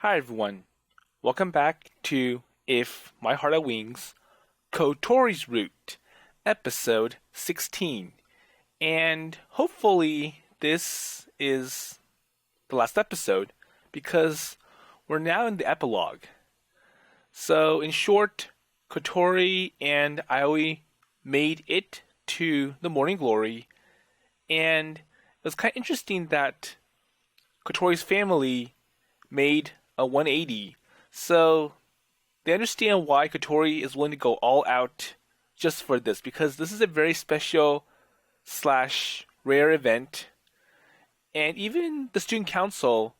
Hi everyone, welcome back to If My Heart Had Wings, Kotori's Route, episode 16. And hopefully this is the last episode because we're now in the epilogue. So in short, Kotori and Aoi made it to the Morning Glory, and it was kind of interesting that Kotori's family made a 180, so they understand why Kotori is willing to go all out just for this, because this is a very special / rare event, and even the student council,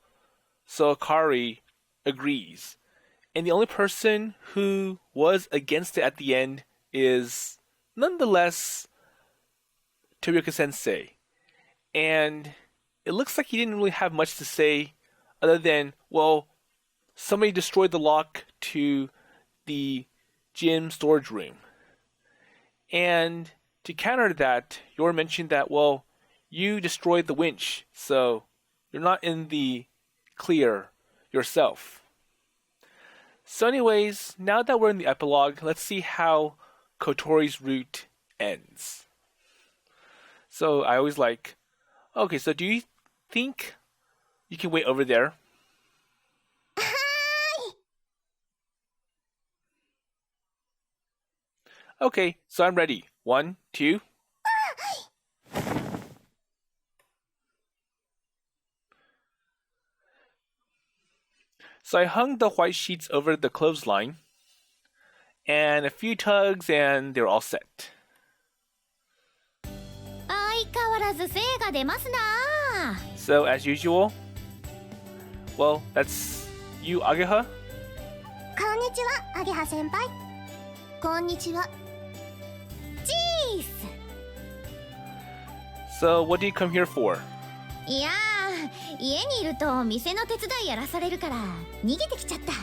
Soakari, agrees. And the only person who was against it at the end is nonetheless Tobioka-sensei. And it looks like he didn't really have much to say other than, well, somebody destroyed the lock to the gym storage room. And to counter that, Yoru mentioned that, well, you destroyed the winch, so you're not in the clear yourself. So anyways, now that we're in the epilogue, let's see how Kotori's route ends. So I always like, okay, so do you think you can wait over there? Okay, so I'm ready. 1, 2. So I hung the white sheets over the clothesline, and a few tugs, and they're all set. 相変わらず精が出ますな。 So as usual, well, that's you, Ageha. こんにちは、アゲハ先輩。こんにちは。チース。 So what do you come here for? いやー、家にいると店の手伝いやらされるから逃げてきちゃった。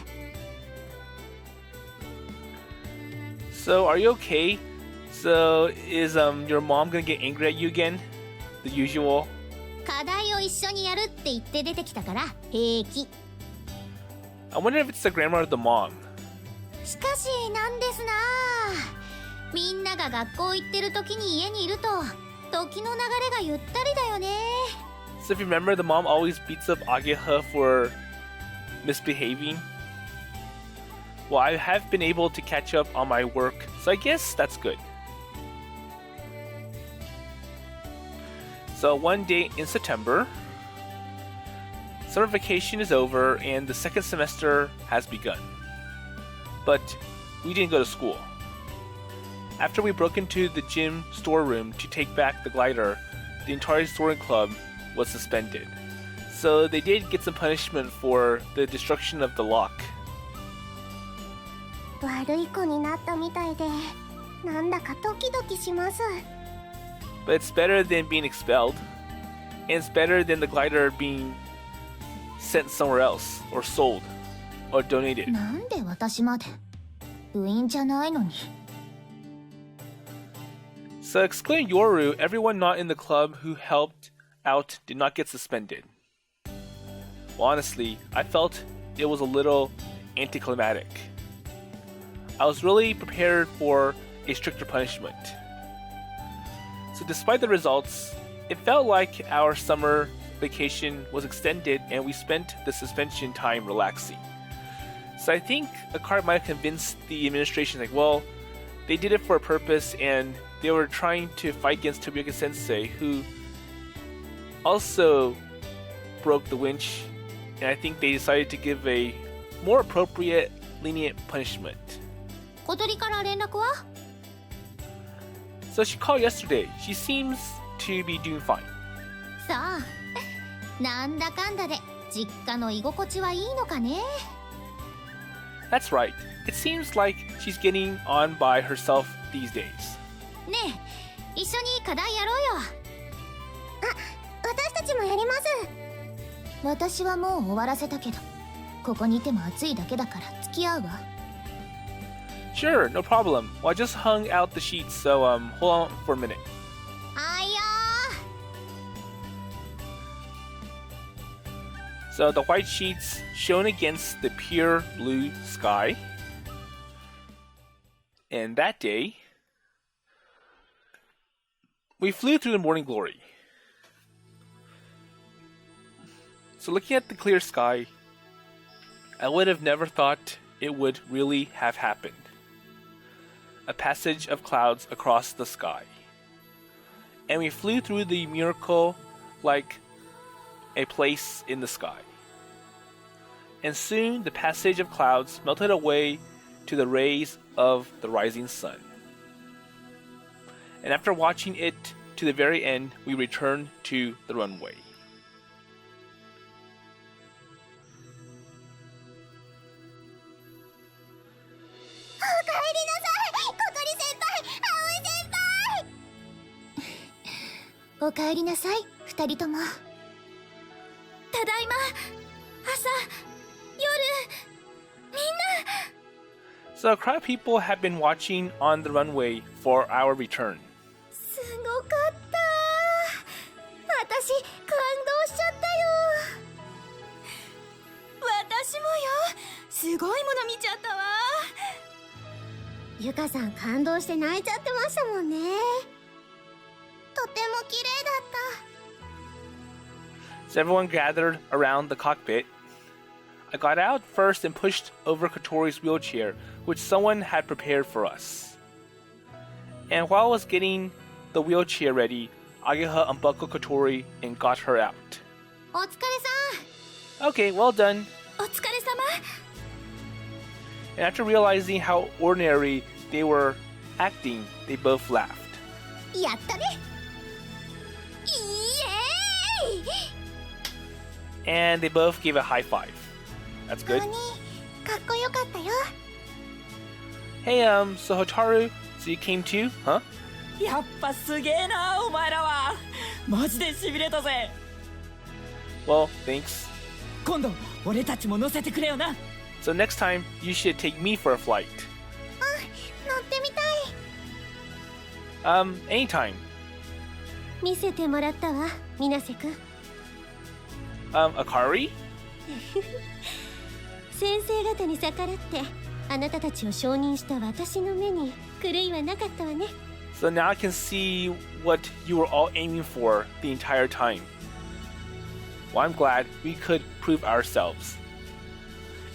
So are you okay? So is your mom gonna get angry at you again? The usual. 課題を一緒にやるって言って出てきたから平気。I wonder if it's the grandma or the mom. しかしなんですな。みんなが学校行ってる時に家にいると時の流れがゆったりだよね。So if you remember, the mom always beats up Ageha for misbehaving. Well, I have been able to catch up on my work, so I guess that's good. So one day in September, summer vacation is over and the second semester has begun. But we didn't go to school. After we broke into the gym storeroom to take back the glider, the entire Soaring Club was suspended. So they did get some punishment for the destruction of the lock. 悪い子になったみたいで、なんだかドキドキします。But it's better than being expelled. And it's better than the glider being sent somewhere else, or sold, or donated. なんで私まで部員じゃないのに。So excluding Yoru, everyone not in the club who helped out did not get suspended. Well, honestly, I felt it was a little anticlimactic. I was really prepared for a stricter punishment. So despite the results, it felt like our summer vacation was extended and we spent the suspension time relaxing. So I think a card might have convinced the administration, like, well, they did it for a purpose and they were trying to fight against Tobioka-sensei, who also broke the winch, and I think they decided to give a more appropriate, lenient punishment. 小鳥から連絡は？ So she called yesterday. She seems to be doing fine. さあ、なんだかんだで実家の居心地はいいのかね。 That's right. It seems like she's getting on by herself these days. ねえ、一緒に課題やろうよ。あ、私たちもやります。私はもう終わらせたけど、ここにいても暑いだけだから付き合うわ。Sure, no problem. Well, I just hung out the sheets, so hold on for a minute. はいよ So the white sheets shone against the pure blue sky. And that day, we flew through the morning glory. So looking at the clear sky, I would have never thought it would really have happened. A passage of clouds across the sky. And we flew through the miracle like a place in the sky. And soon the passage of clouds melted away to the rays of the rising sun. And after watching it to the very end, we returned to the runway. O kaeri nasai, 二人とも。ただいま、朝、夜、みんな。 So a crowd of people have been watching on the runway for our return. すごかった。私、感動しちゃったよ。私もよ。すごいもの見ちゃったわ。ゆかさん感動して泣いちゃってましたもんね。とても綺麗だった。 So everyone gathered around the cockpit. I got out first and pushed over Kotori's wheelchair, which someone had prepared for us. And while I was getting the wheelchair ready, Ageha unbuckled Kotori and got her out. お疲れさん。 Okay, well done. お疲れ様。 And after realizing how ordinary they were acting, they both laughed. やったね。イエーイ。 And they both gave a high five. That's good. かっこよかったよ。 Hey, so Hotaru, so you came too, huh? やっぱすげえなお前らは。マジでしびれたぜ。 Well, thanks. 今度俺たちも乗せてくれよな。 So next time, you should take me for a flight. 乗ってみたい。Anytime. 見せてもらったわ、水瀬くん。Akari? 先生方に逆らってあなたたちを承認した私の目に狂いはなかったわね。 So now I can see what you were all aiming for the entire time. Well, I'm glad we could prove ourselves.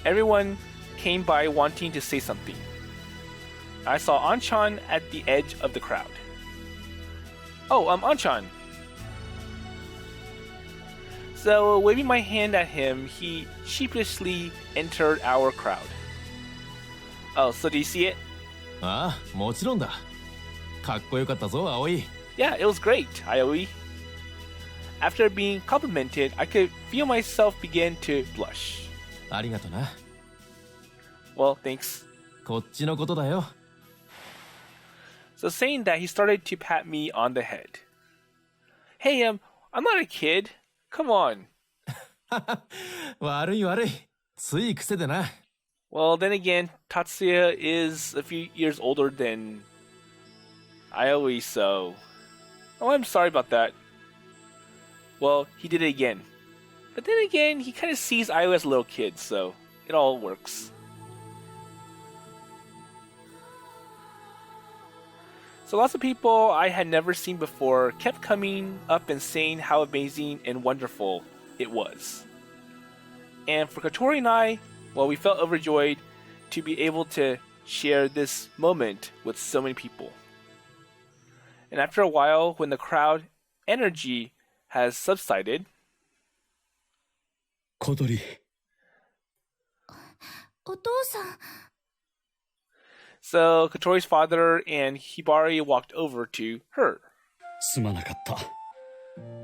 Everyone came by wanting to say something. I saw Anchan at the edge of the crowd. Oh, Anchan. So, waving my hand at him, he sheepishly entered our crowd. Oh, so do you see it? ああ、もちろんだ。かっこよかったぞ、葵。Yeah, it was great, Aoi. After being complimented, I could feel myself begin to blush. ありがとな。Well, thanks. こっちのことだよ。So saying that, he started to pat me on the head. Hey, I'm not a kid. Come on. 悪い悪い。つい癖でな。Well, then again, Tatsuya is a few years older than Aoi, so... Oh, I'm sorry about that. Well, he did it again. But then again, he kind of sees Aoi as a little kid, so it all works. So lots of people I had never seen before kept coming up and saying how amazing and wonderful it was. And for Kotori and I, well, we felt overjoyed to be able to share this moment with so many people. And after a while, when the crowd energy has subsided, Kotori. お父さん。 so Kotori's father and Hibari walked over to her. すまなかった。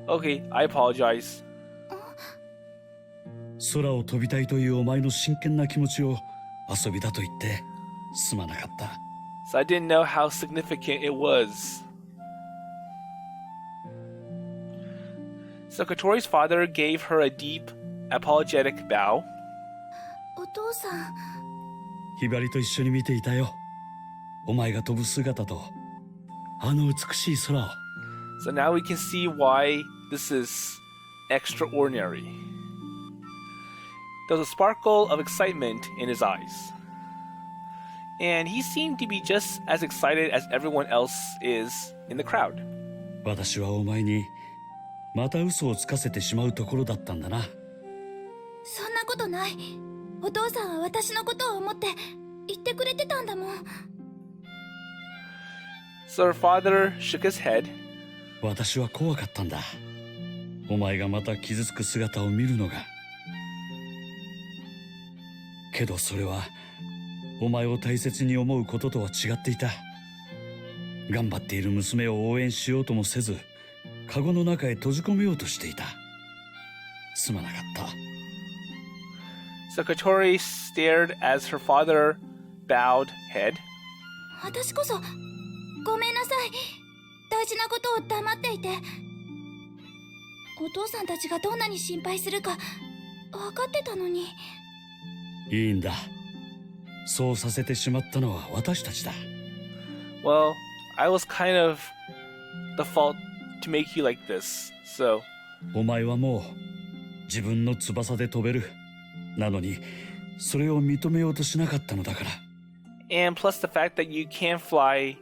Okay, I apologize. 空を飛びたいというお前の真剣な気持ちを遊びだと言ってすまなかった。 So I didn't know how significant it was. So Kotori's father gave her a deep, apologetic bow. お父さん。ひばりと一緒に見ていたよ。お前が飛ぶ姿とあの美しい空を。 So now we can see why this is extraordinary. there was a sparkle of excitement in his eyes. And he seemed to be just as excited as everyone else is in the crowd. 私はお前にまた嘘をつかせてしまうところだったんだな。そんなことない。お父さんは私のことを思って言ってくれてたんだもん。So her father shook his head. 私は怖かったんだ。お前がまた傷つく姿を見るのが。けどそれはお前を大切に思うこととは違っていた。頑張っている娘を応援しようともせず、カゴの中へ閉じ込めようとしていた。すまなかった。So Kotori stared as her father bowed head. 私こそごめんなさい。大事なことを黙っていて。お父さんたちがどんなに心配するか分かってたのに。いいんだ。そうさせてしまったのは私たちだ。Well, I was kind of the fault to make you like this, so... お前はもう自分の翼で飛べる。なのにそれを認めようとしなかったのだから。And plus the fact that you can fly.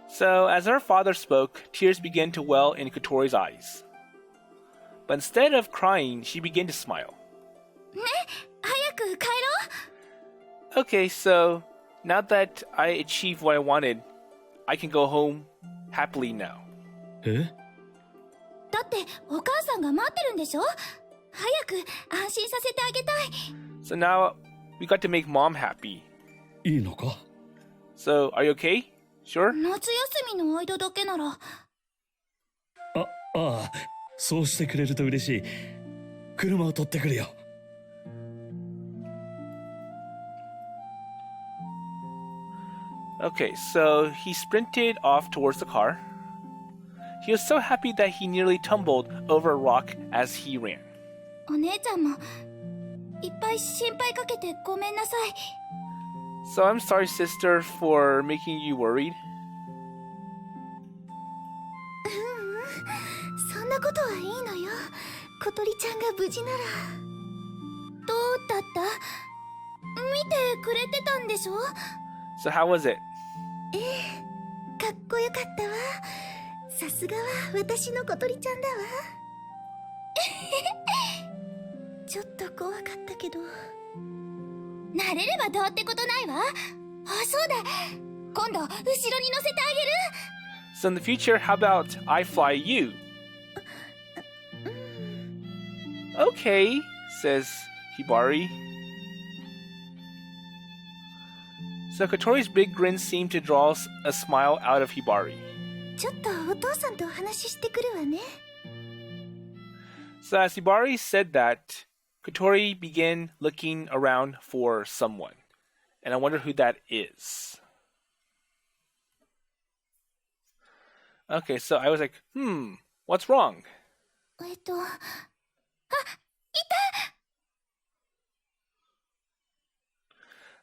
So, as her father spoke, tears began to well in Kotori's eyes. But instead of crying, she began to smile. ね、早く帰ろう。 Okay, so now that I achieved what I wanted, I can go home happily now. え？だってお母さんが待ってるんでしょ。早く安心させてあげたい。 So now we got to make mom happy. いいのか？ So, are you okay? Sure? 夏休みの間だけなら。ああ、そうしてくれると嬉しい。車を取ってくるよ。Okay, so he sprinted off towards the car. He was so happy that he nearly tumbled over a rock as he ran. お姉ちゃんもいっぱい心配かけてごめんなさい。 So I'm sorry, sister, for making you worried. そんなことはいいのよ。小鳥ちゃんが無事なら。どうだった？見てくれてたんでしょ？ So how was it? かっこよかったわ。さすがは私の小鳥ちゃんだわ。ちょっと怖かったけど。慣れればどうってことないわ。あ、そうだ。今度後ろに乗せてあげる。 So in the future, how about I fly you? Okay, says Hibari. So Kotori's big grin seemed to draw a smile out of Hibari. ちょっとお父さんとお話ししてくるわね。 So as Hibari said that, Kotori began looking around for someone. And I wonder who that is. Okay, so I was like, what's wrong? あ、いた。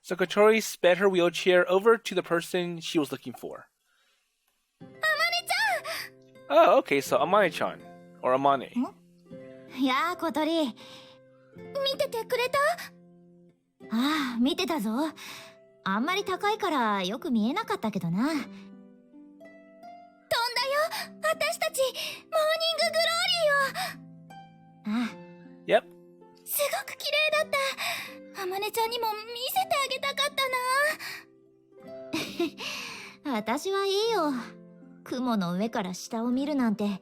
So Kotori sped her wheelchair over to the person she was looking for. Oh, okay, so Amane-chan. Or Amane. やあ、小鳥。見ててくれた？ああ、見てたぞ。あんまり高いからよく見えなかったけどな。飛んだよ、私たち、モーニンググローリーを。ああ。 Yep. すごく綺麗だった。あまねちゃんにも見せてあげたかったな。私はいいよ。雲の上から下を見るなんて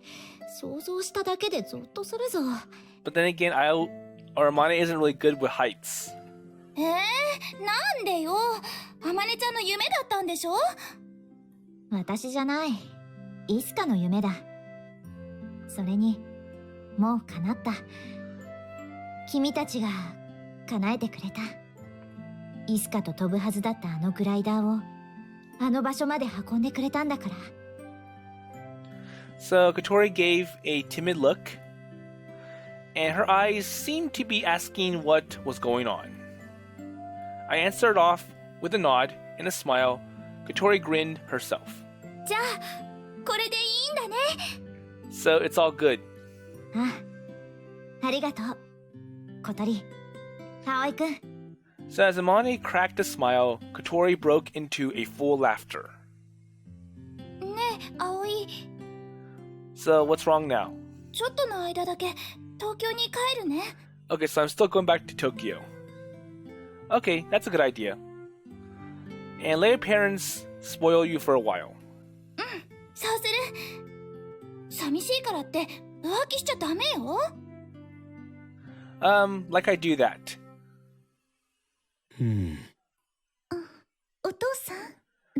想像しただけでゾッとするぞ。 But then again, Amane isn't really good with heights. なんでよ。あまねちゃんの夢だったんでしょ？私じゃない。いつかの夢だ。それにもう叶った。君たちが叶えてくれた。いつかと飛ぶはずだったあのグライダーをあの場所まで運んでくれたんだから。 So Kotori gave a timid look, and her eyes seemed to be asking what was going on. I answered off with a nod and a smile. Kotori grinned herself. じゃあこれでいいんだね。 So it's all good. ありがとう。小鳥。葵くん。 So as Amane cracked a smile, Kotori broke into a full laughter. ねえ、葵。 So what's wrong now? ちょっとの間だけ東京に帰るね。 Okay, so I'm still going back to Tokyo. Okay, that's a good idea. And let your parents spoil you for a while. そうする。寂しいからって浮気しちゃダメよ。Like I do that. お父さん、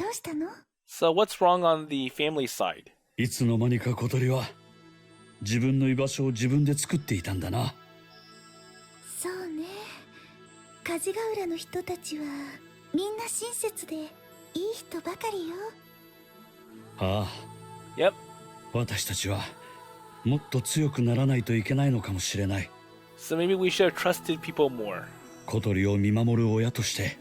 どうしたの？ So what's wrong on the family side? いつの間にか小鳥は自分の居場所を自分で作っていたんだな。そうね。梶ヶ浦の人たちはみんな親切でいい人ばかりよ。ああ、Yep. 私たちはもっと強くならないといけないのかもしれない。 So maybe we should have trusted people more. 小鳥を見守る親として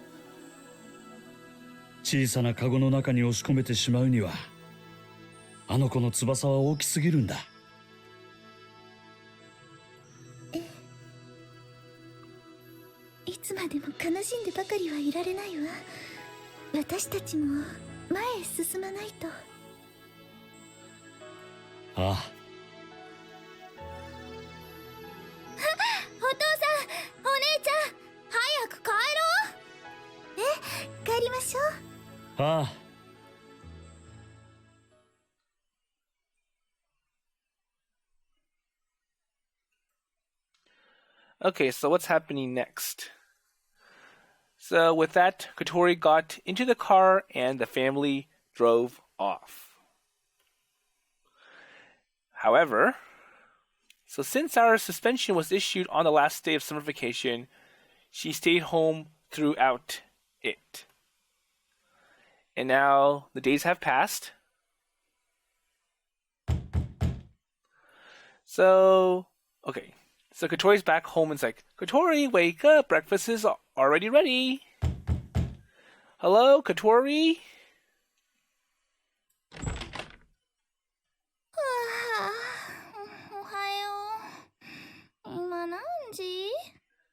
小さなカゴの中に押し込めてしまうにはあの子の翼は大きすぎるんだ。いつまでも悲しんでばかりはいられないわ。私たちも前へ進まないと。ああ、お父さん、お姉ちゃん、早く帰ろう。え、帰りましょう。ああ。Okay, so what's happening next? So with that, Kotori got into the car and the family drove off. However, so since our suspension was issued on the last day of summer vacation, she stayed home throughout it. And now the days have passed. So, okay. So Kotori's back home and it's like, Kotori, wake up, breakfast is already ready. Hello, Kotori? おはよう。今何時？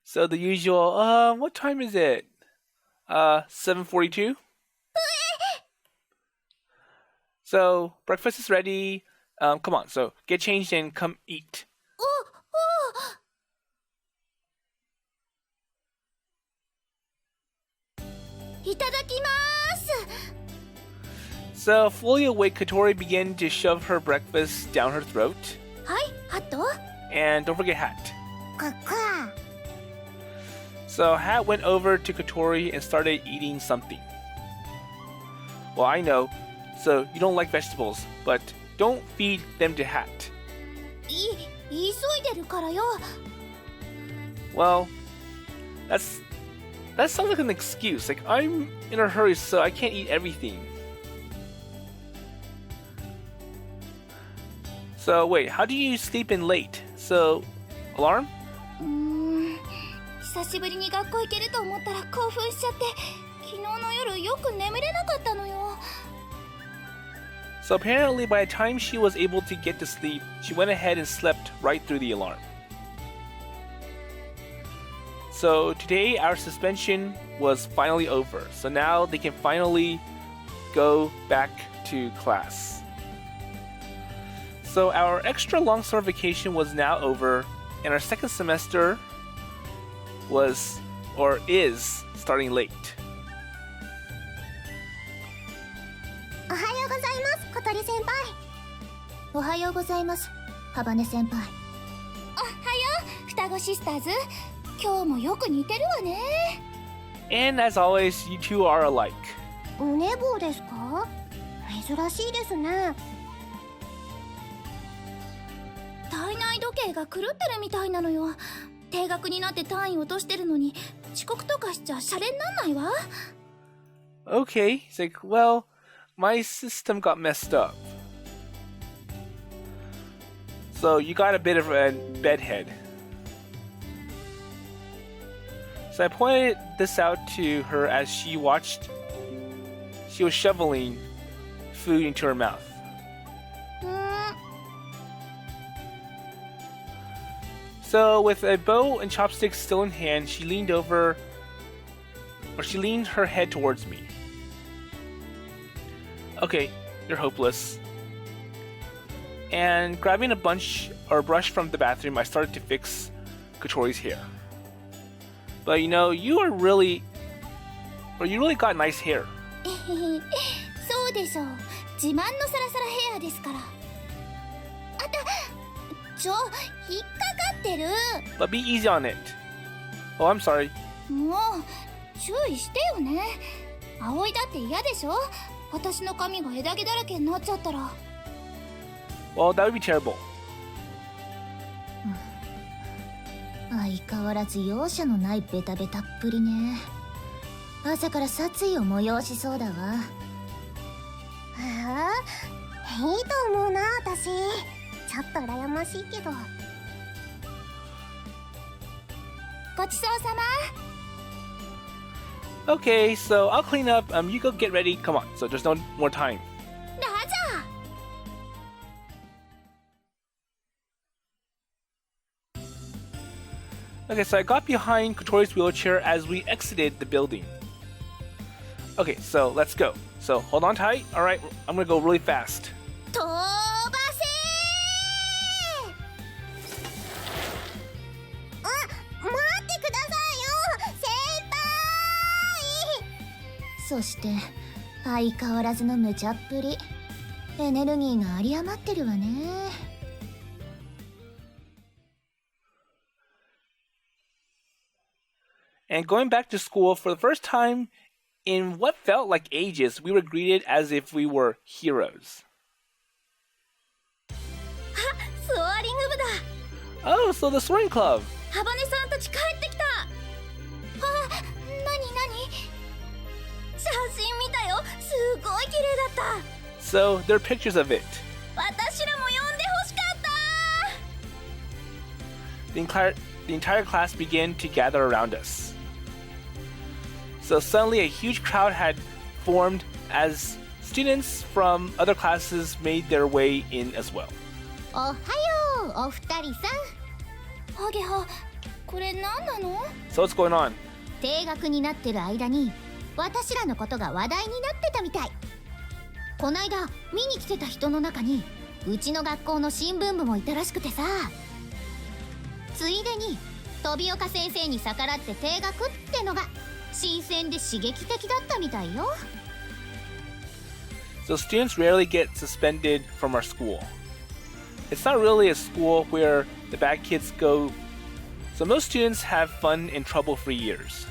So the usual, what time is it? 7:42? So breakfast is ready. Come on, so get changed and come eat. いただきます。 So fully awake, Kotori began to shove her breakfast down her throat. はい、ハット。 And don't forget Hat. かか。 So Hat went over to Kotori and started eating something. Well, I know. So you don't like vegetables, but don't feed them to Hat. 急いでるからよ。 Well, that sounds like an excuse. Like, I'm in a hurry, so I can't eat everything. So wait, how do you sleep in late? So, alarm? 久しぶりに学校行けると思ったら興奮しちゃって、昨日の夜よく眠れなかったのよ。 So apparently by the time she was able to get to sleep, she went ahead and slept right through the alarm. So today our suspension was finally over. So now they can finally go back to class. So our extra long summer vacation was now over, and our second semester was, or is, starting late. おはようございます、小鳥先輩。おはようございます、ハバネ先輩。おはよう、双子シスターズ。今日もよく似てるわね。 And as always, you two are alike. お寝坊ですか？珍しいですね。体内時計が狂ってるみたいなのよ。定額になって単位落としてるのに遅刻とかしちゃシャレになんないわ。 Okay, it's like, well, my system got messed up. So you got a bit of a bedhead. So I pointed this out to her as she watched. She was shoveling food into her mouth. So, with a bow and chopsticks still in hand, she leaned her head towards me. Okay, you're hopeless. And grabbing a brush from the bathroom, I started to fix Kotori's hair. But you really got nice hair. そうでしょう。自慢のサラサラヘアですから。あた、引っかかってる。But be easy on it. Oh, I'm sorry. もう注意してよね。葵だって嫌でしょ。私の髪が枝毛だらけになっちゃったら。Well, that would be terrible. 相変わらず容赦のないベタベタっぷりね。朝から殺意を催しそうだわ。いいと思うな、私。ちょっと羨ましいけど。ごちそうさま。 Okay, so I'll clean up. You go get ready. Come on. So there's no more time. どうぞ。Okay, so I got behind Kotori's wheelchair as we exited the building. Okay, so let's go. So hold on tight. All right, I'm gonna go really fast. 飛ばせー。待ってくださいよ、先輩。そして相変わらずの無茶っぷり。エネルギーが有り余ってるわね。And going back to school for the first time in what felt like ages, we were greeted as if we were heroes. ソアリング部だ。 Oh, so the Soaring Club. ハバネさんたち帰ってきた。なに写真見たよ。すごい綺麗だった。 So there are pictures of it. 私らも呼んでほしかった。 The entire class began to gather around us. So suddenly a huge crowd had formed as students from other classes made their way in as well. おはよう、お二人さん。アゲハ、これ何なの？ So what's going on? 停学になってる間に私らのことが話題になってたみたい。こないだ見に来てた人の中にうちの学校の新聞部もいたらしくてさ。ついでに飛岡先生に逆らって停学ってのが新鮮で刺激的だったみたいよ。 So students rarely get suspended from our school. It's not really a school where the bad kids go, so most students have fun and trouble-free years.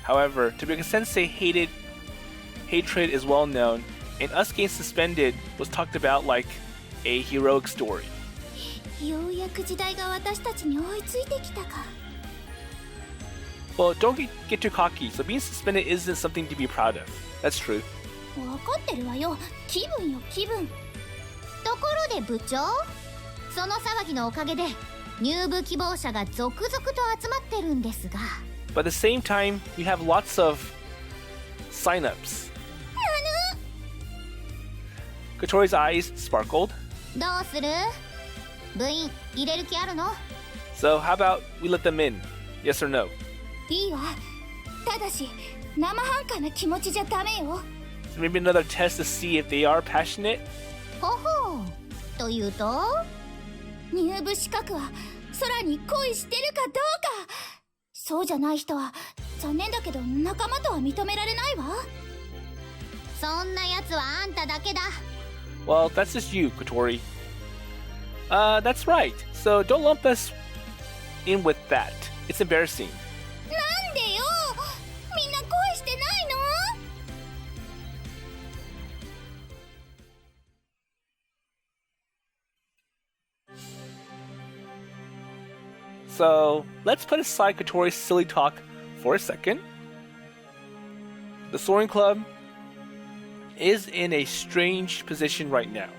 However, Tobioka-sensei hatred is well known, and us getting suspended was talked about like a heroic story. ようやく時代が私たちに追いついてきたか。 Well, don't get too cocky, so being suspended isn't something to be proud of. That's true. 分かってるわよ。気分よ、気分。ところで部長、その騒ぎのおかげで入部希望者が続々と集まってるんですが。 But at the same time, we have lots of sign-ups. Kotori's eyes sparkled. どうする？部員入れる気あるの？ So how about we let them in? Yes or no? いいわ。ただし生半可な気持ちじゃダメよ。 So maybe another test to see if they are passionate? ほほう。というと？入部資格は空に恋してるかどうか。そうじゃない人は残念だけど仲間とは認められないわ。そんなやつはあんただけだ。 Well, that's just you, Kotori. That's right. So don't lump us in with that. It's embarrassing. なんでよ。みんな恋してないの？So let's put aside Kotori's silly talk for a second. The Soaring Club is in a strange position right now.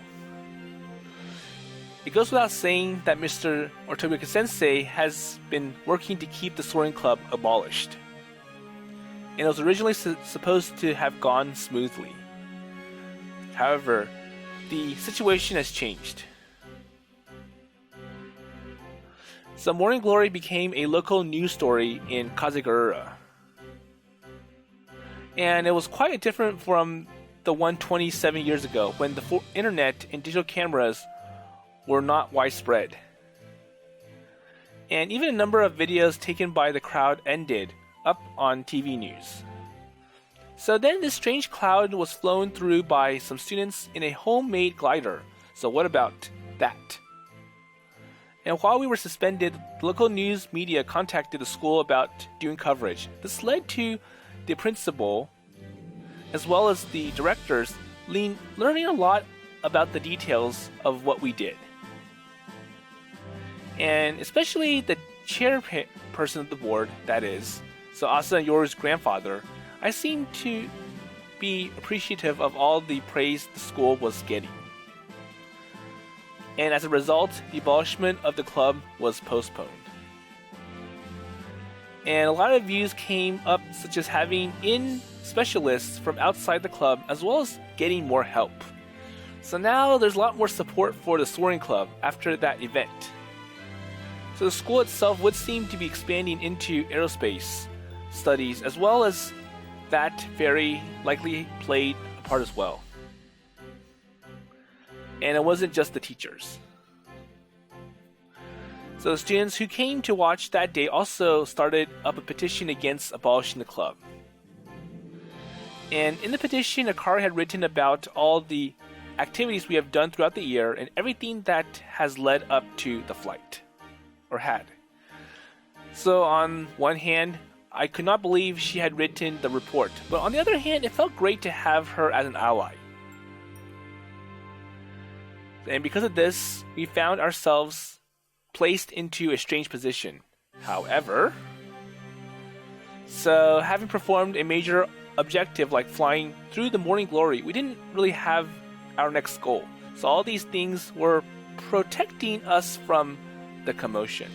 It goes without saying that Mr. Tobioka-sensei has been working to keep the Soaring Club abolished. And it was originally supposed to have gone smoothly. However, the situation has changed. So Morning Glory became a local news story in Kazegurura. And it was quite different from the one 27 years ago when the internet and digital cameras were not widespread. And even a number of videos taken by the crowd ended up on TV news. So then this strange cloud was flown through by some students in a homemade glider. So what about that? And while we were suspended, the local news media contacted the school about doing coverage. This led to the principal, as well as the directors, learning a lot about the details of what we did. And especially the chairperson of the board, that is, so Asa and Yoru's grandfather, I seemed to be appreciative of all the praise the school was getting. And as a result, the abolishment of the club was postponed. And a lot of views came up, such as having in specialists from outside the club, as well as getting more help. So now there's a lot more support for the Soaring Club after that event. So the school itself would seem to be expanding into aerospace studies, as well as that very likely played a part as well. And it wasn't just the teachers. So the students who came to watch that day also started up a petition against abolishing the club. And in the petition, Akari had written about all the activities we have done throughout the year and everything that has led up to the flight, or had. So on one hand, I could not believe she had written the report, but on the other hand, it felt great to have her as an ally. And because of this, we found ourselves placed into a strange position. However, so having performed a major objective like flying through the morning glory, we didn't really have our next goal. So all these things were protecting us from the commotion.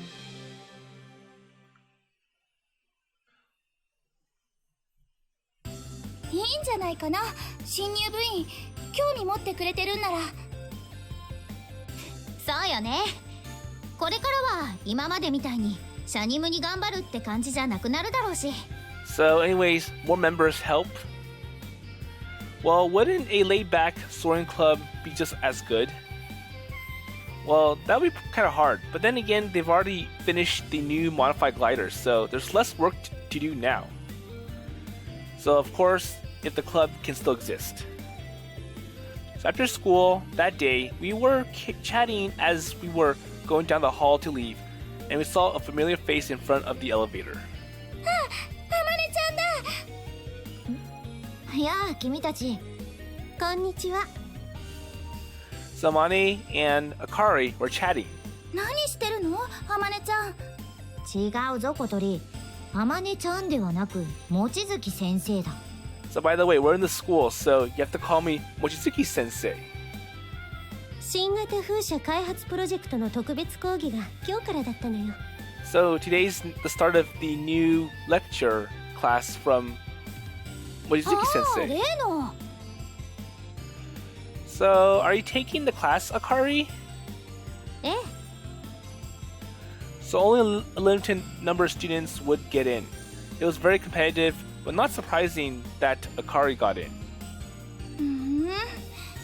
いいんじゃないかな、新入部員興味持ってくれてるんなら。そうよね。これからは今までみたいにシャニムに頑張るって感じじゃなくなるだろうし。So anyways, more members help. Well, wouldn't a laid-back soaring club be just as good? Well, that would be kind of hard, but then again, they've already finished the new modified gliders, so there's less work to do now. So of course, if the club can still exist. So after school, that day, we were chatting as we were going down the hall to leave, and we saw a familiar face in front of the elevator. やあ、君たち。こんにちは。So Amane and Akari were chatting. 何してるの、あまねちゃん。違うぞ、小鳥。あまねちゃんではなく、望月先生だ。So by the way, we're in the school, so you have to call me Mochizuki-sensei. 新型風車開発プロジェクトの特別講義が今日からだったのよ。So today's the start of the new lecture class from Mochizuki-sensei. 例の。So, are you taking the class, Akari? ええ。So only a limited number of students would get in. It was very competitive, but not surprising that Akari got in.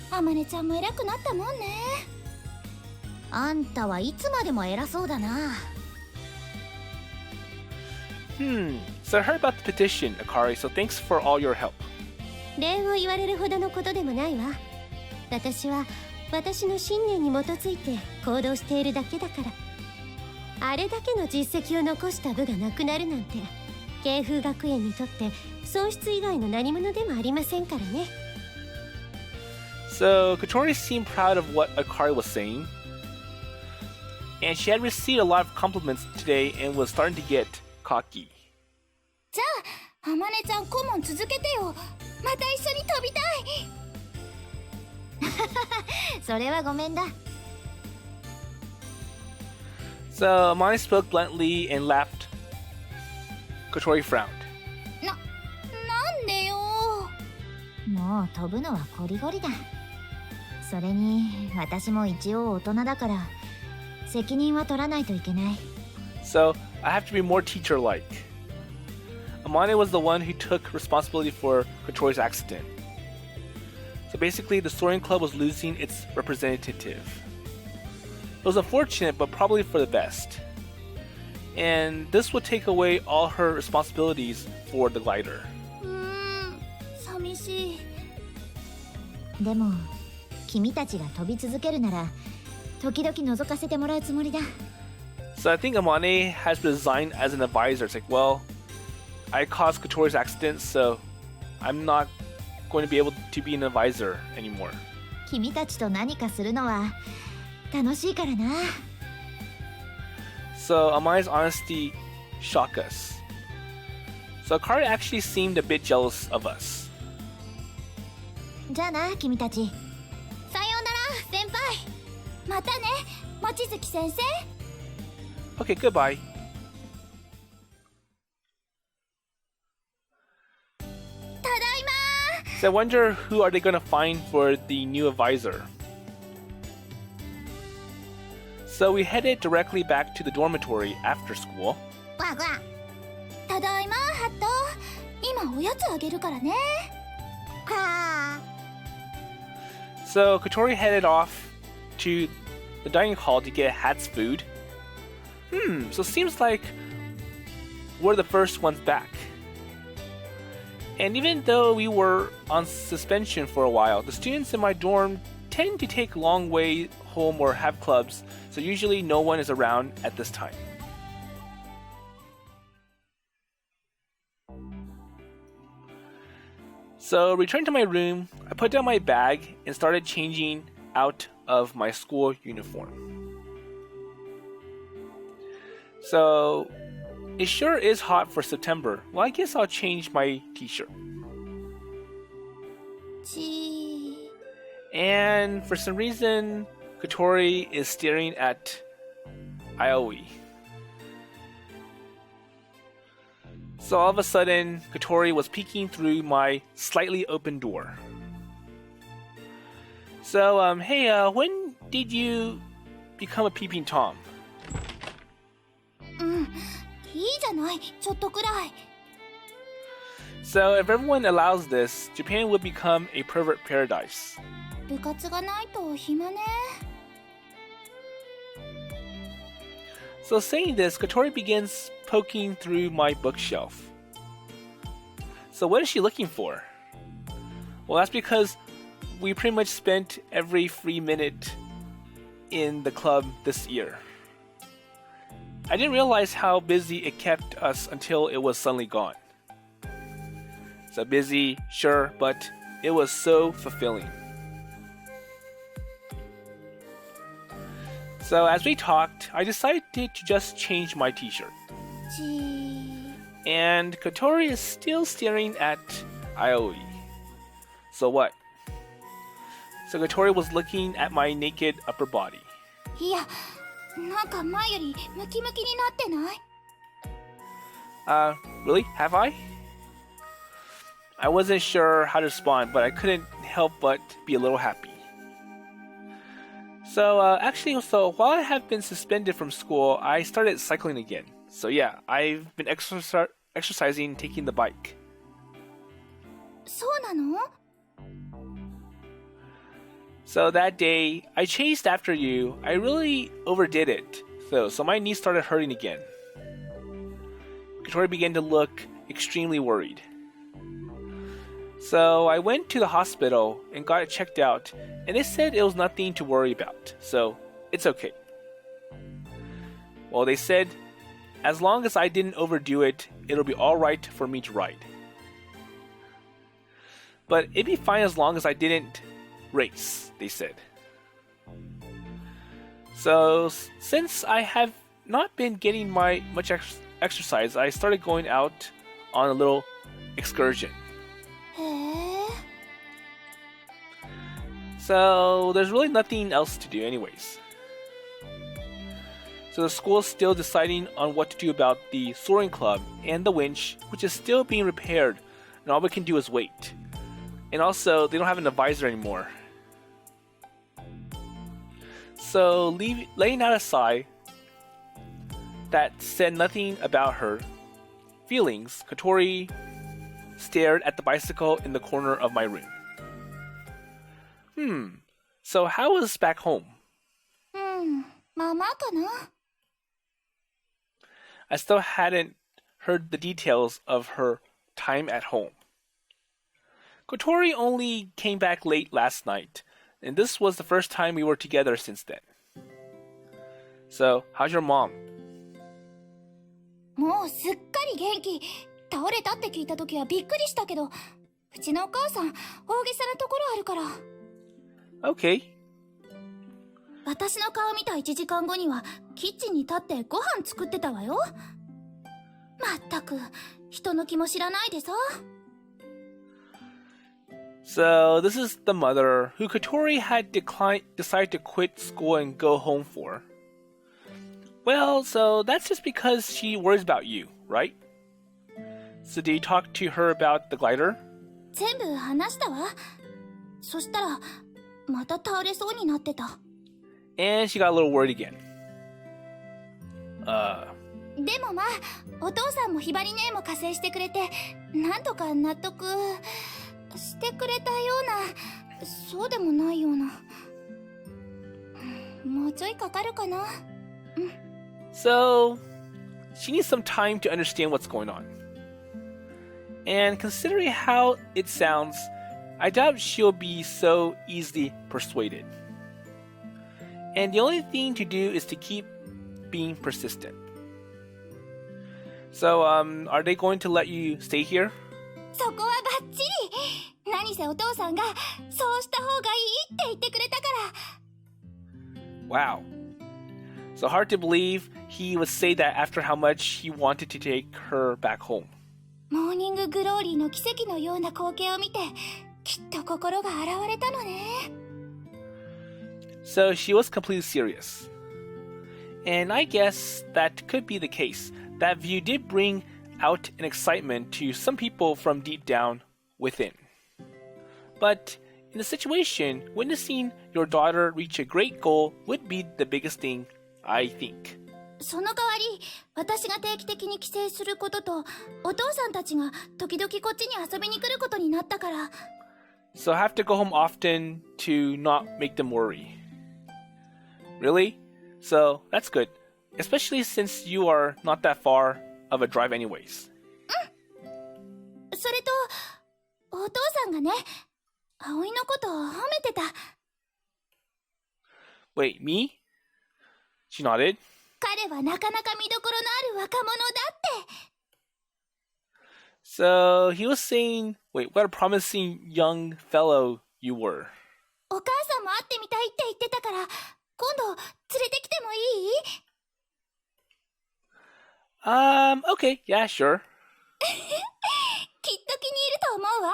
あまねちゃんも偉くなったもんね。あんたはいつまでも偉そうだな。So I heard about the petition, Akari, so thanks for all your help. 礼を言われるほどのことでもないわ。私は私の信念に基づいて行動しているだけだから。あれだけの実績を残した部がなくなるなんて、慶風学園にとって損失以外の何者でもありませんからね。So Kotori seemed proud of what Akari was saying, and she had received a lot of compliments today and was starting to get cocky. じゃあ、あまねちゃん顧問続けてよ。また一緒に飛びたい。それはごめんだ。So Amane spoke bluntly and laughed. Kotori frowned. なんでよ。もう飛ぶのはこりごりだ。それに私も一応大人だから責任は取らないといけない。So I have to be more teacher-like. Amane was the one who took responsibility for Kotori's accident. So basically, the Soaring Club was losing its representative. It was unfortunate, but probably for the best. And this would take away all her responsibilities for the glider. 寂しい。でも君たちが飛び続けるなら時々覗かせてもらうつもりだ。 So I think Amane has resigned as an advisor. It's like, well, I caused Kotori's accident, so I'm not going to be able to be an advisor anymore. 君たちと何かするのは楽しいからな。 So Amane's honesty shocked us. So Akari actually seemed a bit jealous of us. じゃあな君たち。さようなら先輩。またね望月先生。 Okay, goodbye. So I wonder who are they going to find for the new advisor. So we headed directly back to the dormitory after school. わわ。ただいまハット。今おやつあげるからね。はあ。 So Kotori headed off to the dining hall to get Hat's food. So it seems like we're the first ones back. And even though we were on suspension for a while, the students in my dorm tend to take long way home or have clubs, so usually no one is around at this time. So returned to my room, I put down my bag and started changing out of my school uniform. So it sure is hot for September. Well, I guess I'll change my t-shirt. And for some reason, Kotori is staring at Aoi. So all of a sudden, Kotori was peeking through my slightly open door. So, hey, when did you become a peeping Tom? いいじゃないちょっとくらい。 So if everyone allows this, Japan would become a pervert paradise. 部活がないと暇ね。 So saying this, Kotori begins poking through my bookshelf. So what is she looking for? Well, that's because we pretty much spent every free minute in the club this year. I didn't realize how busy it kept us until it was suddenly gone. So busy, sure, but it was so fulfilling. So as we talked, I decided to just change my t-shirt. And Kotori is still staring at Aoi. So what? So Kotori was looking at my naked upper body. いや、なんか前よりムキムキになってない？ Really? Have I? I wasn't sure how to respond, but I couldn't help but be a little happy. So, so while I have been suspended from school, I started cycling again. So yeah, I've been exercising, taking the bike. そうなの？ So that day, I chased after you. I really overdid it, so my knees started hurting again. Kotori began to look extremely worried. So I went to the hospital and got it checked out, and they said it was nothing to worry about, so it's okay. Well, they said, as long as I didn't overdo it, it'll be alright for me to ride. But it'd be fine as long as I didn't race, they said. So since I have not been getting much exercise, I started going out on a little excursion. へえ。 So there's really nothing else to do anyways. So the school is still deciding on what to do about the Soaring Club and the winch, which is still being repaired, and all we can do is wait. And also, they don't have an advisor anymore. So laying that aside, that said nothing about her feelings, Kotori stared at the bicycle in the corner of my room. So how was back home? まあまあかな。 I still hadn't heard the details of her time at home. Kotori only came back late last night, and this was the first time we were together since then. So, how's your mom? もうすっかり元気。倒れたって聞いた時はびっくりしたけど、うちのお母さん大げさなところあるから。 Okay. 私の顔見た1時間後にはキッチンに立ってご飯作ってたわよ。まったく人の気も知らないでさ。 So, this is the mother who Kotori had decided to quit school and go home for. Well, so that's just because she worries about you, right? So did you talk to her about the glider? 全部話したわ。そしたらまた倒れそうになってた。 And she got a little worried again. でもまあお父さんもひばり姉も加勢してくれて、なんとか納得してくれたような、そうでもないような。もうちょいかかるかな。So, she needs some time to understand what's going on. And considering how it sounds, I doubt she'll be so easily persuaded. And the only thing to do is to keep being persistent. So, are they going to let you stay here? そこはバッチリ。何せお父さんがそうした方がいいって言ってくれたから。 Wow. So hard to believe he would say that after how much he wanted to take her back home. モーニンググローリーの奇跡のような光景を見て、きっと心が洗われたのね。 So she was completely serious. And I guess that could be the case. That view did bring out an excitement to some people from deep down within. But in the situation, witnessing your daughter reach a great goal would be the biggest thing, I think. その代わり、私が定期的に帰省することと、お父さんたちが時々こっちに遊びに来ることになったから。 So I have to go home often to not make them worry. Really? So that's good. Especially since you are not that far of a drive anyways. それと、お父さんがね、葵のことを褒めてた。 Wait, me? She nodded. 彼はなかなか見どころのある若者だって。 So he was saying, wait, what a promising young fellow you were. お母さんも会ってみたいって言ってたから、今度連れてきてもいい？ Okay, yeah, sure. きっと気に入ると思うわ。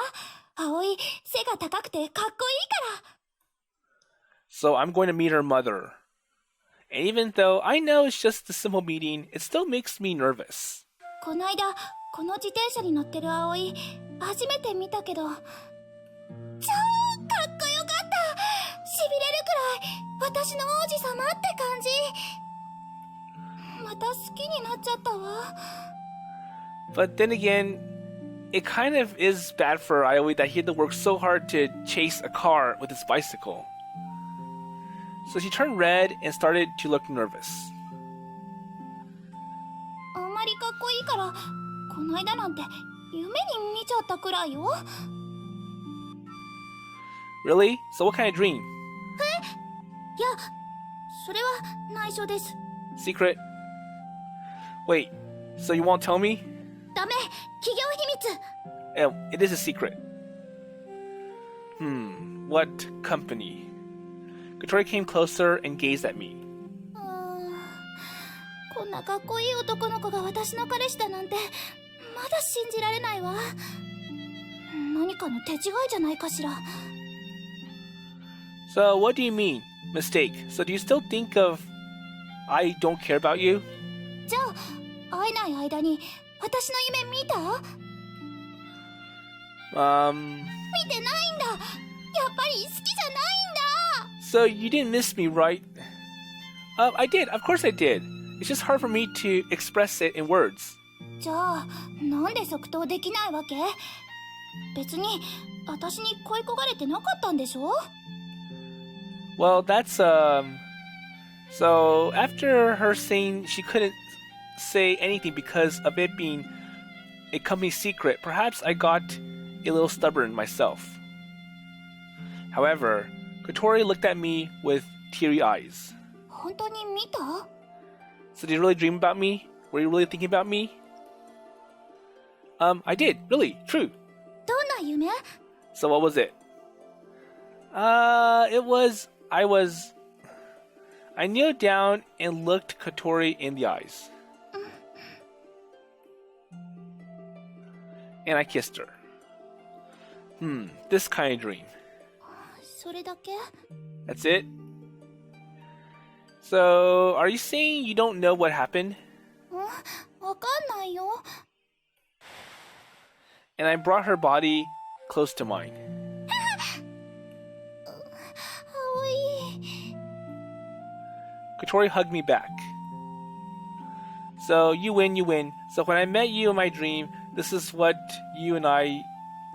葵、背が高くてかっこいいから。 So I'm going to meet her mother. And even though I know it's just a simple meeting, it still makes me nervous. この間、この自転車に乗ってる葵、初めて見たけど、超かっこよかった。しびれるくらい、私の王子様って感じ。また好きになっちゃったわ。 But then again, it kind of is bad for Ioi that he had to work so hard to chase a car with his bicycle. So she turned red and started to look nervous. あんまりかっこいいから、この間なんて夢に見ちゃったくらいよ。 Really? So what kind of dream? いや、それは内緒です。 Secret? Wait, so you won't tell me? ダメ、企業秘密。 It is a secret. What company? Kotori came closer and gazed at me. こんなかっこいい男の子が私の彼氏だなんてまだ信じられないわ。何かの手違いじゃないかしら。 So what do you mean? Mistake. So do you still think of I don't care about you? じゃあ会えない間に私の夢見た？見てないんだ。やっぱり好きじゃないんだ。 So you didn't miss me, right? I did. Of course I did. It's just hard for me to express it in words. じゃあなんで即答できないわけ？別に私に恋焦がれてなかったんでしょ？ Well, that's so after her saying she couldn't say anything because of it being a company secret, perhaps I got a little stubborn myself. However, Kotori looked at me with teary eyes. 本当に見た？ So did you really dream about me? Were you really thinking about me? I did, really, true. どんな夢？ So what was it? I kneeled down and looked Kotori in the eyes. And I kissed her. This kind of dream. それだけ？ That's it? So, are you saying you don't know what happened? わかんないよ。 And I brought her body close to mine. 葵。 Kotori hugged me back. So, you win, you win. So when I met you in my dream, this is what you and I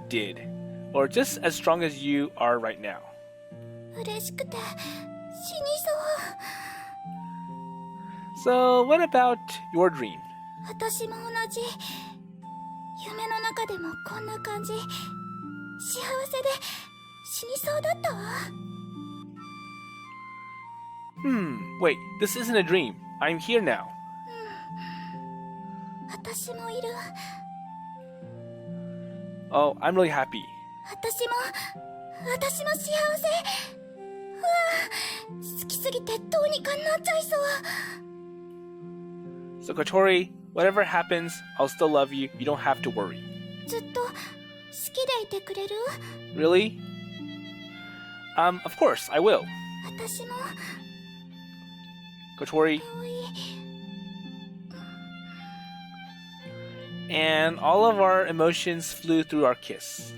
did. Or just as strong as you are right now. 嬉しくて死にそう。 So, what about your dream? 私も同じ。夢の中でもこんな感じ。幸せで死にそうだったわ。 Wait, this isn't a dream. I'm here now. 私もいる。 Oh, I'm really happy. 私も幸せ。うわあ、好きすぎてどうにかなっちゃいそう。 So Kotori, whatever happens, I'll still love you. You don't have to worry. ずっと好きでいてくれる？ Really? Of course, I will. 私も Kotori. 葵。 And all of our emotions flew through our kiss.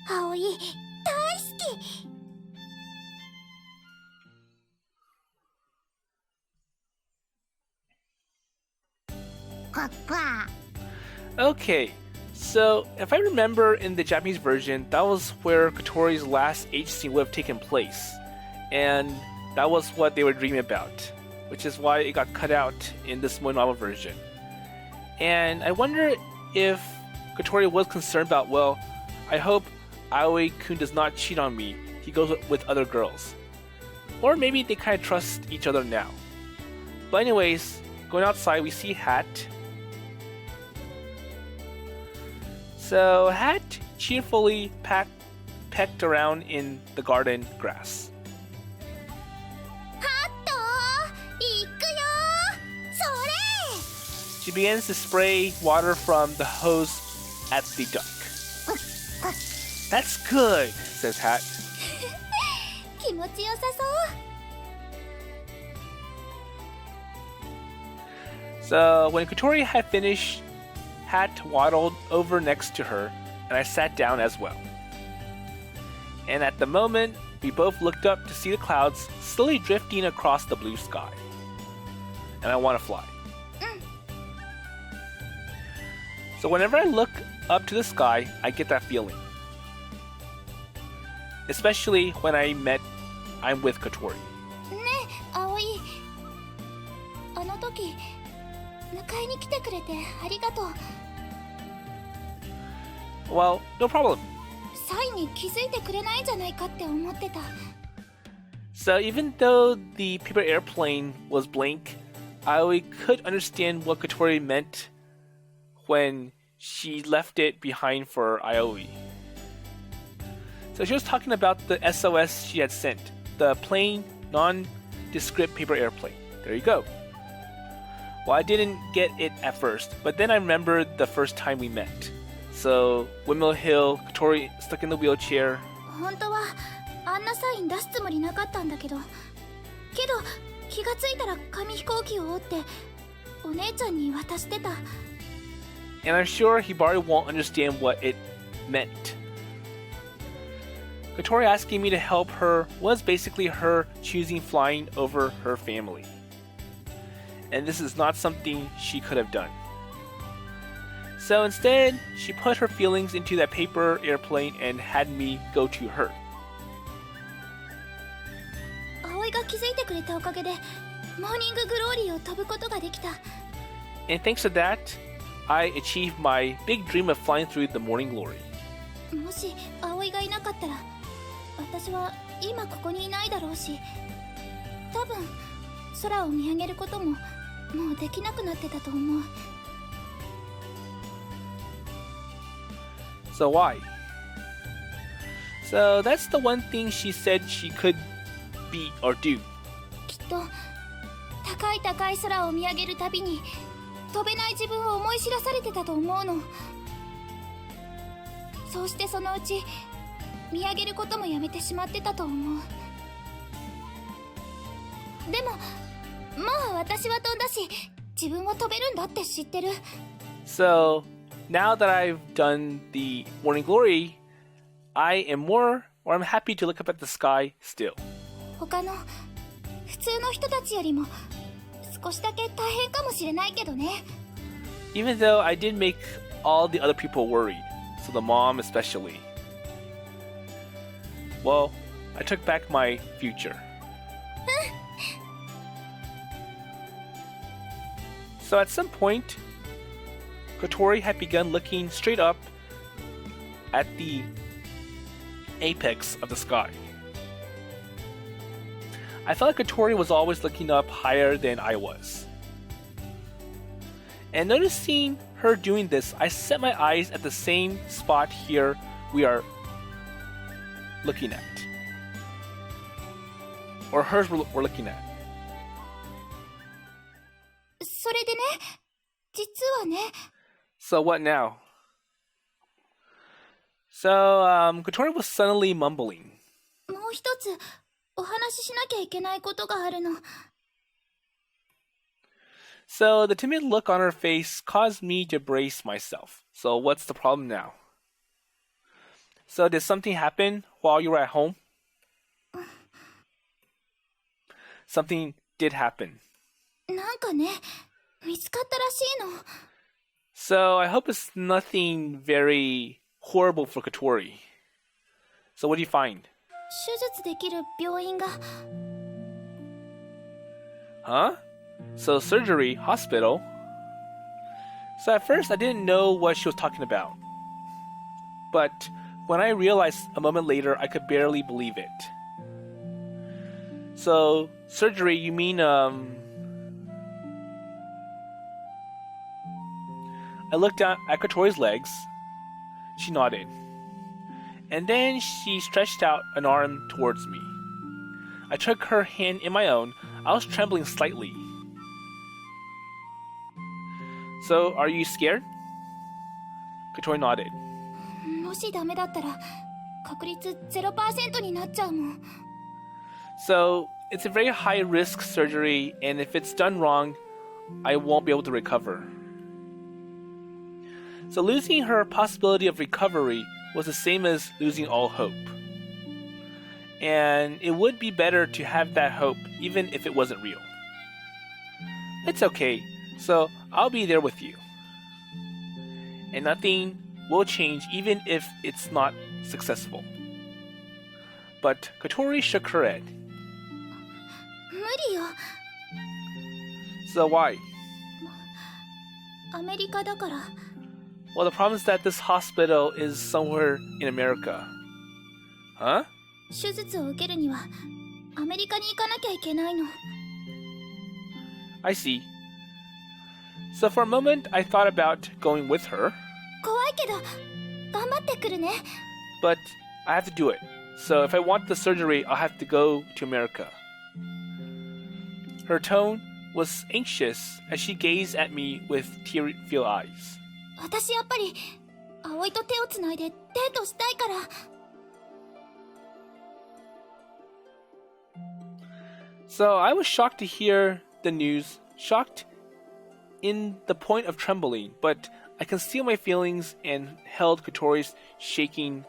葵、大好き。 Okay, so if I remember in the Japanese version, that was where Kotori's last H scene would have taken place. And that was what they were dreaming about, which is why it got cut out in this more novel version. And I wonder if Kotori was concerned about, well, I hope Aoi-kun does not cheat on me. He goes with other girls. Or maybe they kind of trust each other now. But anyways, going outside, we see Hat. So Hat cheerfully pecked around in the garden grass. ハット行くよ。それ。 She begins to spray water from the hose at the duck. That's good, says Hat. 気持ちよさそう。 So when Kotori had finished, Hat waddled over next to her, and I sat down as well. And at the moment, we both looked up to see the clouds slowly drifting across the blue sky. And I want to fly. So whenever I look up to the sky, I get that feeling. Especially when I'm with Kotori. ねえ、葵。あの時、迎えに来てくれてありがとう。 Well, no problem. サイに気づいてくれないんじゃないかって思ってた。 So even though the paper airplane was blank, I could understand what Kotori meant when she left it behind for Aoi. So she was talking about the SOS she had sent, the plain, nondescript paper airplane. There you go. Well, I didn't get it at first, but then I remembered the first time we met. So, Windmill Hill, Kotori stuck in the wheelchair. 本当はあんなサイン出すつもりなかったんだけど、気がついたら紙飛行機を折ってお姉ちゃんに渡してた。 And I'm sure Hibari won't understand what it meant. Kotori asking me to help her was basically her choosing flying over her family. And this is not something she could have done. So instead, she put her feelings into that paper airplane and had me go to her. 葵が気づいてくれたおかげでモーニンググローリーを飛ぶことができた。 And thanks to that, I achieved my big dream of flying through the morning glory. もし葵がいなかったら私は今ここにいないだろうし、多分空を見上げることももうできなくなってたと思う。 So why? So that's the one thing she said she could be or do. きっと高い高い空を見上げるたびに飛べない自分を思い知らされてたと思うの。そうしてそのうち見上げることもやめてしまってたと思う。でももう私は飛んだし自分は飛べるんだって知ってる。 So now that I've done the morning glory, I am more, or I'm happy to look up at the sky still. 他の普通の人たちよりも少しだけ大変かもしれないけどね。 Even though I did make all the other people worried, so the mom especially. Well, I took back my future. So at some point, Kotori had begun looking straight up at the apex of the sky. I felt like Kotori was always looking up higher than I was. And noticing her doing this, I set my eyes at the same spot here we are looking at. Or hers we're looking at. それでね、実はね。 So what now? So, Kotori was suddenly mumbling. もう一つお話ししなきゃいけないことがあるの。 So the timid look on her face caused me to brace myself. So what's the problem now? So did something happen while you were at home? Something did happen. なんかね、見つかったらしいの。 So I hope it's nothing very horrible for Kotori. So what do you find? 手術できる病院が。 Huh? So surgery, hospital. So at first I didn't know what she was talking about. But when I realized a moment later, I could barely believe it. So surgery, you mean I looked down at Kotori's legs. She nodded. And then she stretched out an arm towards me. I took her hand in my own. I was trembling slightly. So, are you scared? Kotori nodded. もしダメだったら確率 0% になっちゃうもん。 So, it's a very high risk surgery, and if it's done wrong, I won't be able to recover. So, losing her possibility of recovery was the same as losing all hope. And it would be better to have that hope, even if it wasn't real. It's okay, so I'll be there with you. And nothing will change even if it's not successful. But Kotori shook her head. 無理よ。 So why? アメリカだから。 Well, the problem is that this hospital is somewhere in America. Huh? 手術を受けるにはアメリカに行かなきゃいけないの。 I see. So for a moment, I thought about going with her, 怖いけど頑張ってくるね。 but I have to do it. So if I want the surgery, I'll have to go to America. Her tone was anxious as she gazed at me with tear-filled eyes. 私やっぱり葵と手をつないでデートしたいから。 So I was shocked to hear the news, shocked in the point of trembling, but I concealed my feelings and held Kotori's shaking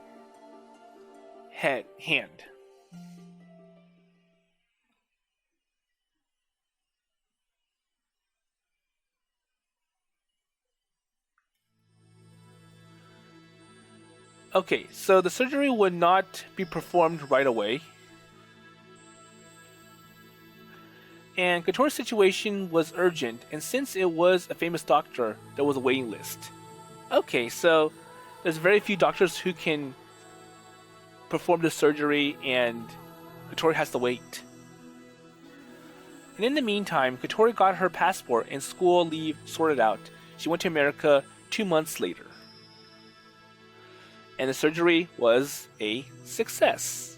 hand. Okay, so the surgery would not be performed right away. And Kotori's situation was urgent, and since it was a famous doctor, there was a waiting list. Okay, so there's very few doctors who can perform the surgery, and Kotori has to wait. And in the meantime, Kotori got her passport and school leave sorted out. She went to America 2 months later. And the surgery was a success.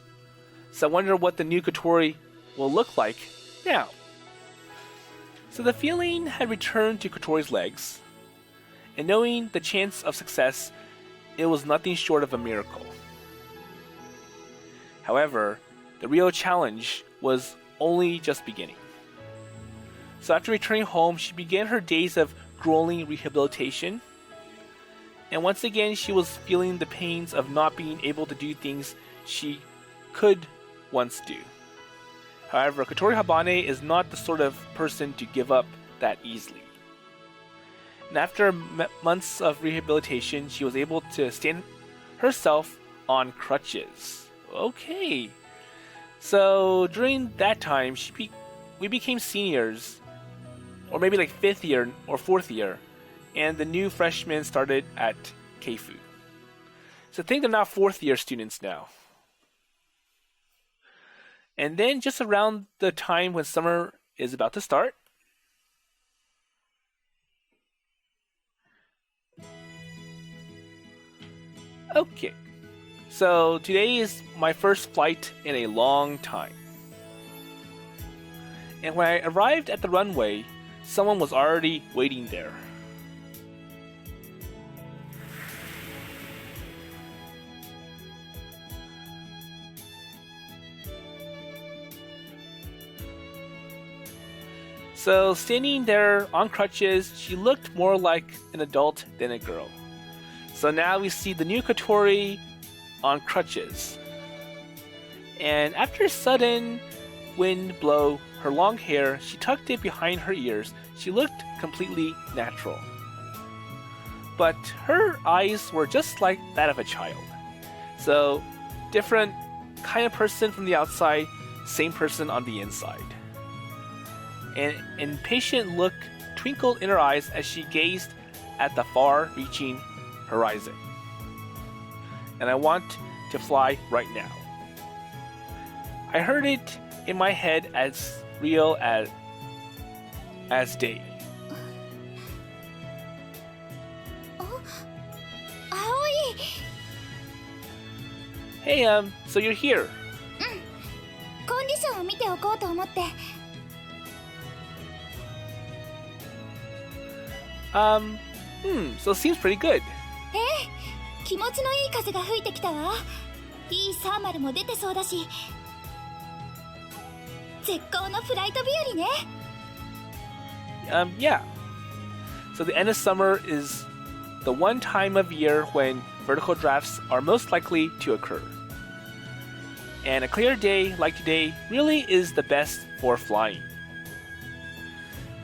So I wonder what the new Kotori will look like now. So the feeling had returned to Kotori's legs, and knowing the chance of success, it was nothing short of a miracle. However, the real challenge was only just beginning. So after returning home, she began her days of grueling rehabilitation. And once again, she was feeling the pains of not being able to do things she could once do. However, Kotori Habane is not the sort of person to give up that easily. And after months of rehabilitation, she was able to stand herself on crutches. Okay. So during that time, we became seniors, or maybe like 5th year or 4th year. And the new freshmen started at Keifuu. So I think they're now 4th year students now. And then just around the time when summer is about to start, okay, so today is my first flight in a long time. And when I arrived at the runway, someone was already waiting there. So standing there on crutches, she looked more like an adult than a girl. So now we see the new Kotori on crutches. And after a sudden wind blow her long hair, she tucked it behind her ears. She looked completely natural. But her eyes were just like that of a child. So different kind of person from the outside, same person on the inside. An impatient look twinkled in her eyes as she gazed at the far-reaching horizon. And I want to fly right now. I heard it in my head as real as day. Oh, Aoi! Hey, so you're here. コンディションを見ておこうと思って。So it seems pretty good. 気持ちのいい風が吹いてきたわ。いいサーマルも出てそうだし、絶好のフライト日和ね。Yeah. So the end of summer is the one time of year when vertical drafts are most likely to occur. And a clear day like today really is the best for flying.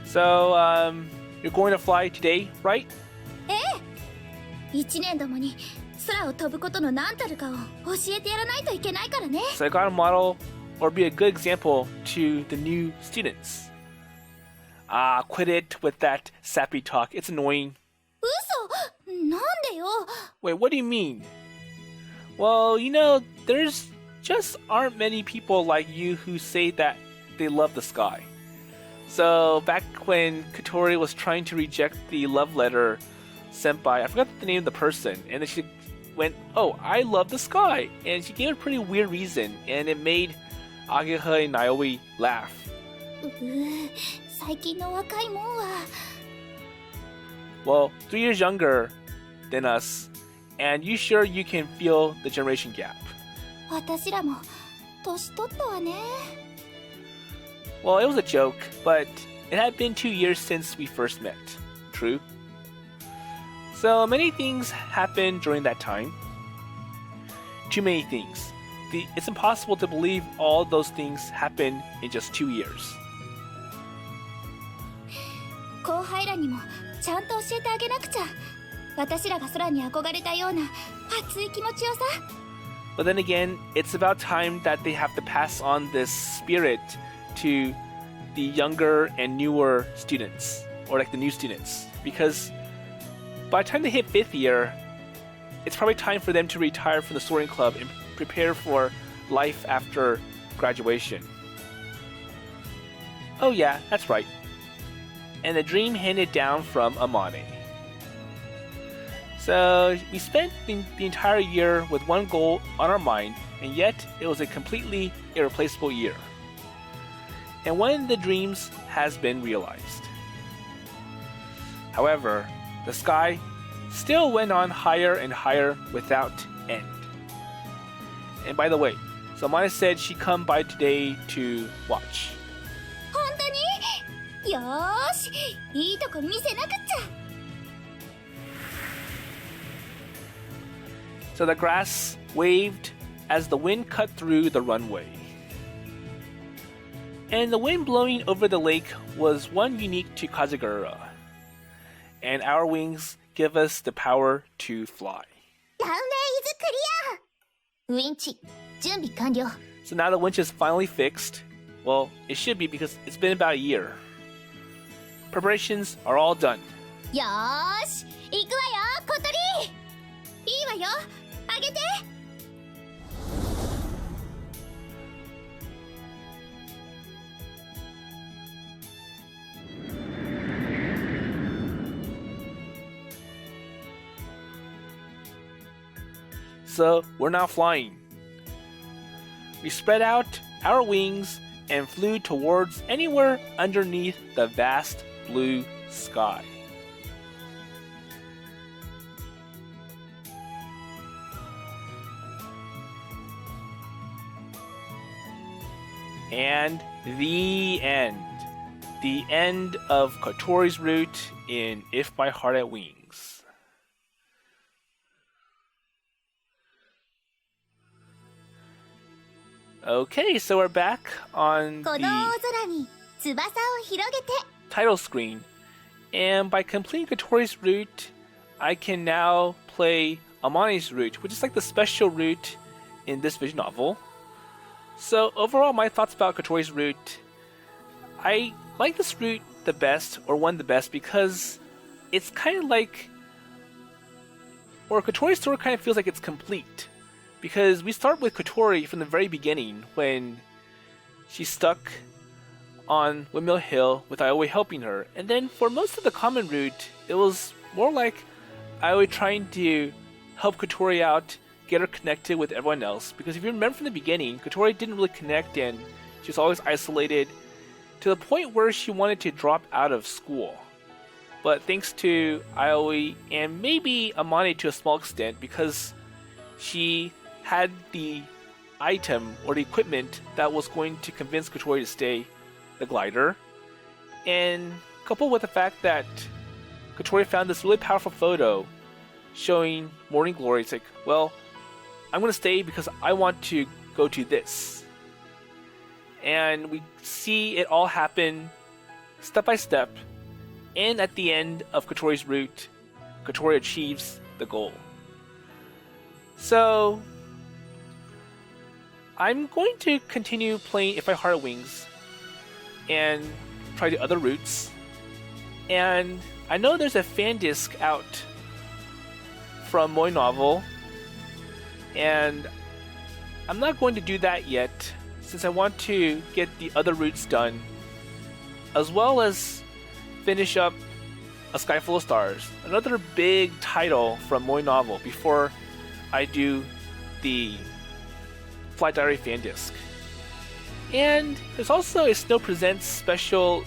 So, you're going to fly today, right? 1年どもに空を飛ぶことの何たるかを教えてやらないといけないからね。 So I gotta model or be a good example to the new students. Quit it with that sappy talk. It's annoying. 嘘！なんでよ。 Wait, what do you mean? Well, there's just aren't many people like you who say that they love the sky. So back when Kotori was trying to reject the love letter sent by, I forgot the name of the person, and then she went, "Oh, I love the sky," and she gave a pretty weird reason, and it made Ageha and Naoi laugh. 最近の若いもんは。 Well, 3 years younger than us, and you sure you can feel the generation gap? 私らも年取ったわね。 Well, it was a joke, but it had been 2 years since we first met. True? So many things happened during that time. Too many things. it's impossible to believe all those things happened in just 2 years. 後輩らにもちゃんと教えてあげなくちゃ。私らが空に憧れたような熱い気持ちをさ。But then again, it's about time that they have to pass on this spirit to the younger and newer students, or like the new students, because by the time they hit 5th year, it's probably time for them to retire from the Soaring Club and prepare for life after graduation. Oh yeah, that's right. And the dream handed down from Amane. So we spent the entire year with one goal on our mind, and yet it was a completely irreplaceable year. And one of the dreams has been realized. However, the sky still went on higher and higher without end. And by the way, so Amane said she'd come by today to watch. 本当に？よーし、いいとこ見せなくっちゃ。So the grass waved as the wind cut through the runway. And the wind blowing over the lake was one unique to Kazugura. And our wings give us the power to fly. ランウェイズクリア。ウィンチ準備完了。 So now the winch is finally fixed. Well, it should be because it's been about a year. Preparations are all done. よーし、行くわよ、小鳥。いいわよ、あげて。So we're now flying. We spread out our wings and flew towards anywhere underneath the vast blue sky. And the end. The end of Kotori's route in If My Heart Had Wings. Okay, so we're back on この the 大空に翼を広げて。 title screen. And by completing Kotori's route, I can now play Amane's route, which is like the special route in this visual novel. So overall, my thoughts about Kotori's route, I like this route the best, or one of the best, because it's kind of like, or Kotori's story kind of feels like it's complete. Because we start with Kotori from the very beginning, when she's stuck on Windmill Hill with Aoi helping her. And then for most of the common route, it was more like Aoi trying to help Kotori out, get her connected with everyone else. Because if you remember from the beginning, Kotori didn't really connect and she was always isolated to the point where she wanted to drop out of school. But thanks to Aoi and maybe Amane to a small extent, because she had the item or the equipment that was going to convince Kotori to stay, the glider. And coupled with the fact that Kotori found this really powerful photo showing Morning Glory, it's like, well, I'm going to stay because I want to go to this. And we see it all happen step by step. And at the end of Kotori's route, Kotori achieves the goal. So I'm going to continue playing If My Heart Had Wings and try the other routes. And I know there's a fan disc out from Moe Novel, and I'm not going to do that yet since I want to get the other routes done, as well as finish up A Sky Full of Stars, another big title from Moe Novel, before I do the Flight Diary fan disc. And there's also a Snow Presents special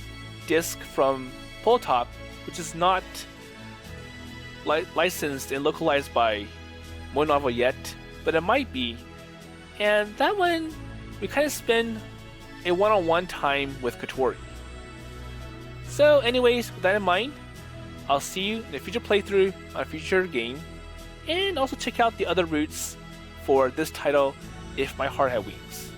disc from Poltop, which is not licensed and localized by Moe Novel yet, but it might be. And that one, we kind of spend a one-on-one time with Kotori. So anyways, with that in mind, I'll see you in a future playthrough on a future game, and also check out the other routes for this title If My Heart Had Wings.